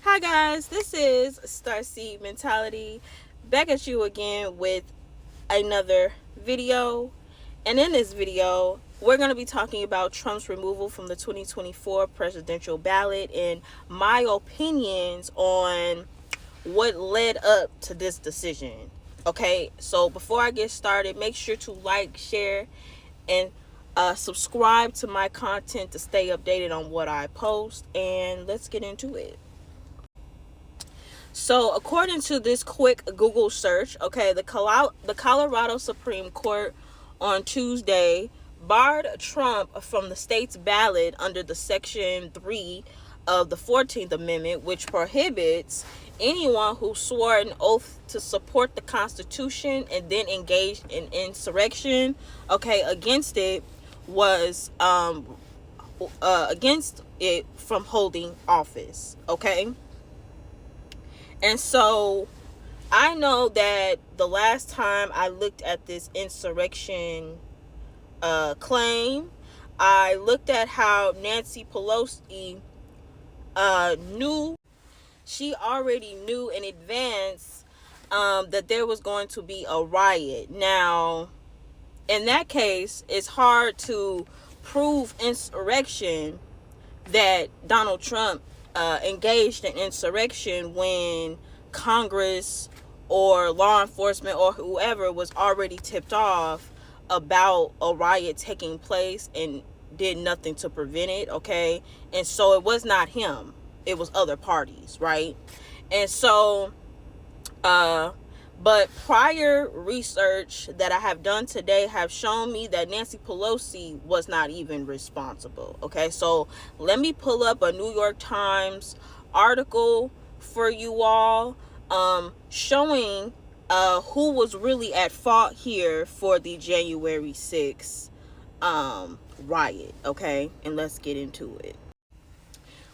Hi guys, this is Starseed Mentality, back at you again with another video. And in this video, we're going to be talking about Trump's removal from the 2024 presidential ballot and my opinions on what led up to this decision. Okay, so before I get started, make sure to like, share, and subscribe to my content to stay updated on what I post. And let's get into it. So, according to this quick Google search, okay, the Colorado Supreme Court on Tuesday barred Trump from the state's ballot under the Section 3 of the 14th Amendment, which prohibits anyone who swore an oath to support the Constitution and then engaged in insurrection, okay, against it from holding office, okay? And so I know that the last time I looked at this insurrection claim, I looked at how Nancy Pelosi she already knew in advance that there was going to be a riot. Now, in that case, it's hard to prove insurrection, that Donald Trump engaged in insurrection when Congress or law enforcement or whoever was already tipped off about a riot taking place and did nothing to prevent it, okay? And so it was not him, it was other parties, right? And so but prior research that I have done today have shown me that Nancy Pelosi was not even responsible. Okay, so let me pull up a New York Times article for you all, showing who was really at fault here for the January 6th riot. Okay, and let's get into it.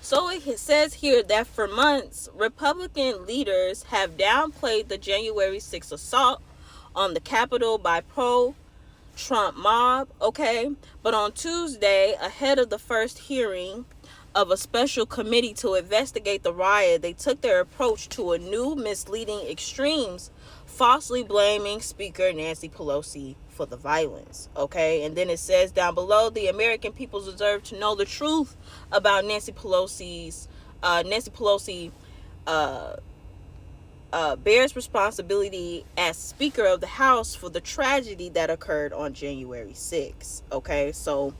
So it says here that for months, Republican leaders have downplayed the January 6th assault on the Capitol by pro-Trump mob, okay? But on Tuesday, ahead of the first hearing of a special committee to investigate the riot, they took their approach to a new misleading extremes, falsely blaming Speaker Nancy Pelosi for the violence, okay? And then it says down below, the American people deserve to know the truth about Nancy Pelosi bears responsibility as Speaker of the House for the tragedy that occurred on January 6th, okay? So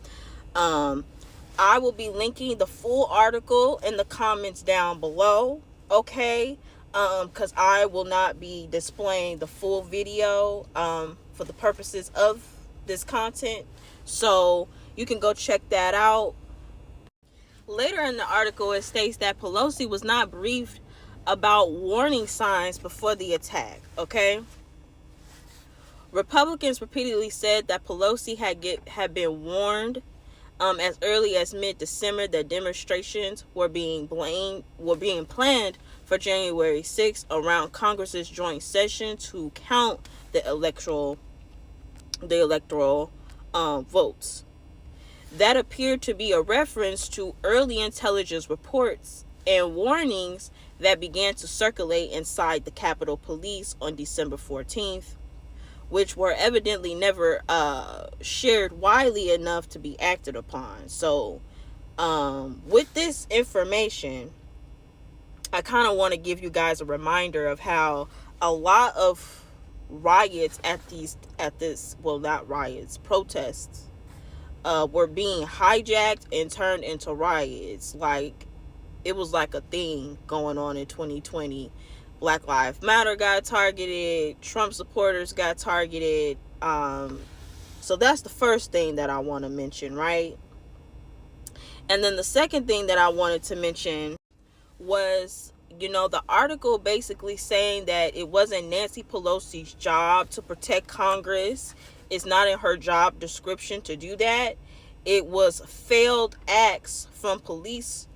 I will be linking the full article in the comments down below, okay? Because I will not be displaying the full video for the purposes of this content. So you can go check that out. Later in the article, it states that Pelosi was not briefed about warning signs before the attack, okay? Republicans repeatedly said that Pelosi had been warned as early as mid-December that demonstrations were being planned for January 6th around Congress's joint session to count the electoral votes. That appeared to be a reference to early intelligence reports and warnings that began to circulate inside the Capitol Police on December 14th, which were evidently never shared widely enough to be acted upon. So with this information, I kind of want to give you guys a reminder of how a lot of riots protests were being hijacked and turned into riots. Like, it was like a thing going on in 2020. Black Lives Matter got targeted, Trump supporters got targeted. So that's the first thing that I want to mention, right? And then the second thing that I wanted to mention was, the article basically saying that it wasn't Nancy Pelosi's job to protect Congress. It's not in her job description to do that. It was failed acts from police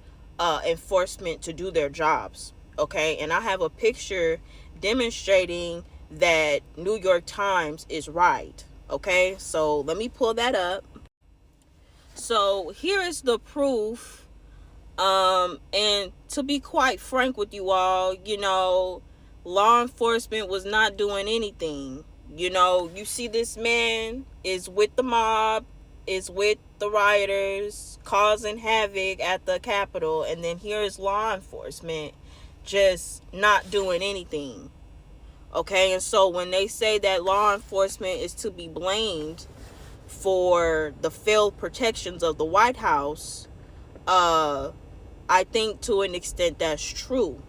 enforcement to do their jobs, okay? And I have a picture demonstrating that New York Times is right, okay? So let me pull that up. So here is the proof And to be quite frank with you all, law enforcement was not doing anything. You see this man is with the mob, is with the rioters, causing havoc at the Capitol, and then here's law enforcement just not doing anything. Okay, and so when they say that law enforcement is to be blamed for the failed protections of the White House, I think to an extent that's true.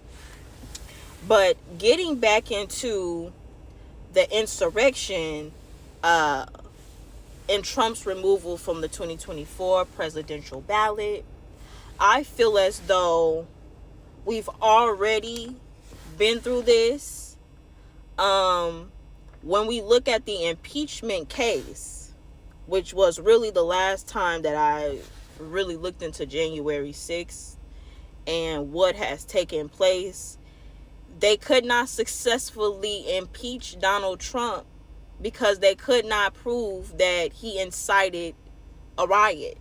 But getting back into the insurrection and Trump's removal from the 2024 presidential ballot, I feel as though we've already been through this. When we look at the impeachment case, which was really the last time that I really looked into January 6th and what has taken place, they could not successfully impeach Donald Trump because they could not prove that he incited a riot.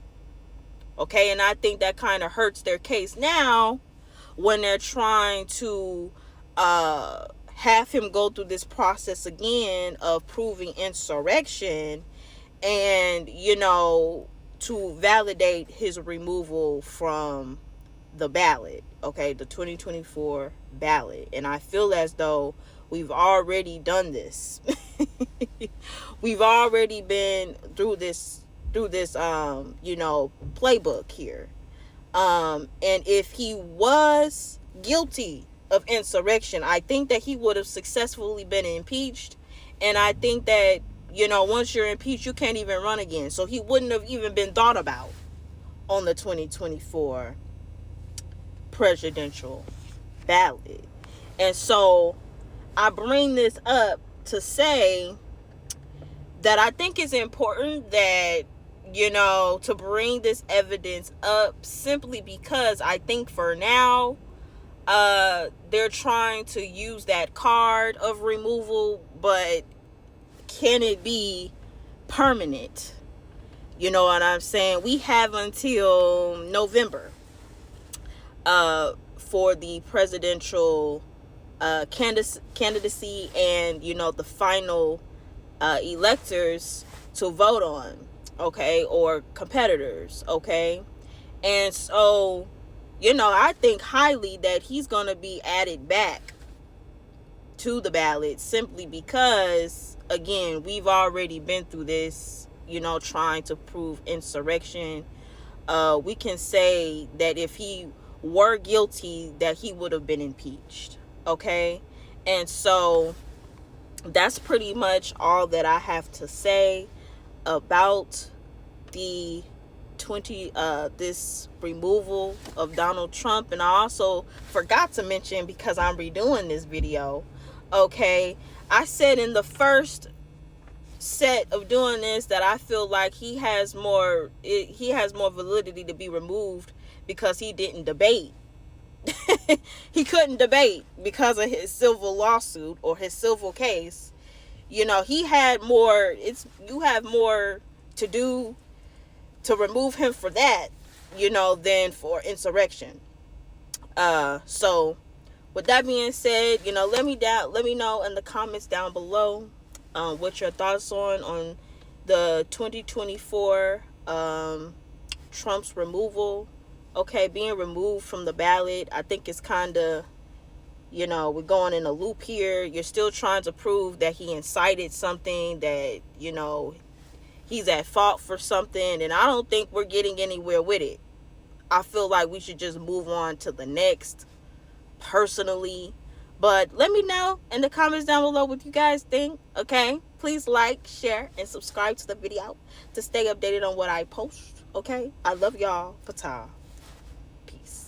Okay, and I think that kind of hurts their case now when they're trying to have him go through this process again of proving insurrection and, to validate his removal from the ballot, okay, the 2024 ballot. And I feel as though we've already done this. We've already been through this playbook here. And if he was guilty of insurrection, I think that he would have successfully been impeached. And I think that, once you're impeached, you can't even run again. So he wouldn't have even been thought about on the 2024 presidential ballot. And so I bring this up to say that I think it's important that, to bring this evidence up simply because I think for now, they're trying to use that card of removal, but can it be permanent? You know what I'm saying? We have until November for the presidential candidacy and, the final electors to vote on, okay, or competitors, okay? And so, I think highly that he's going to be added back to the ballot simply because, again, we've already been through this, trying to prove insurrection. We can say that if he were guilty, that he would have been impeached, okay? And so that's pretty much all that I have to say about the this removal of Donald Trump. And I also forgot to mention, because I'm redoing this video, okay, I said in the first set of doing this that I feel like he has more validity to be removed because he didn't debate. He couldn't debate because of his civil lawsuit or his civil case. He had more, you have more to do to remove him for that, than for insurrection. So with that being said, let me know in the comments down below what your thoughts on the 2024 Trump's removal. Okay, being removed from the ballot. I think it's kind of, we're going in a loop here. You're still trying to prove that he incited something, that, he's at fault for something, and I don't think we're getting anywhere with it. I feel like we should just move on to the next, personally. But let me know in the comments down below what you guys think, okay? Please like, share, and subscribe to the video to stay updated on what I post, okay? I love y'all. Patah. Peace.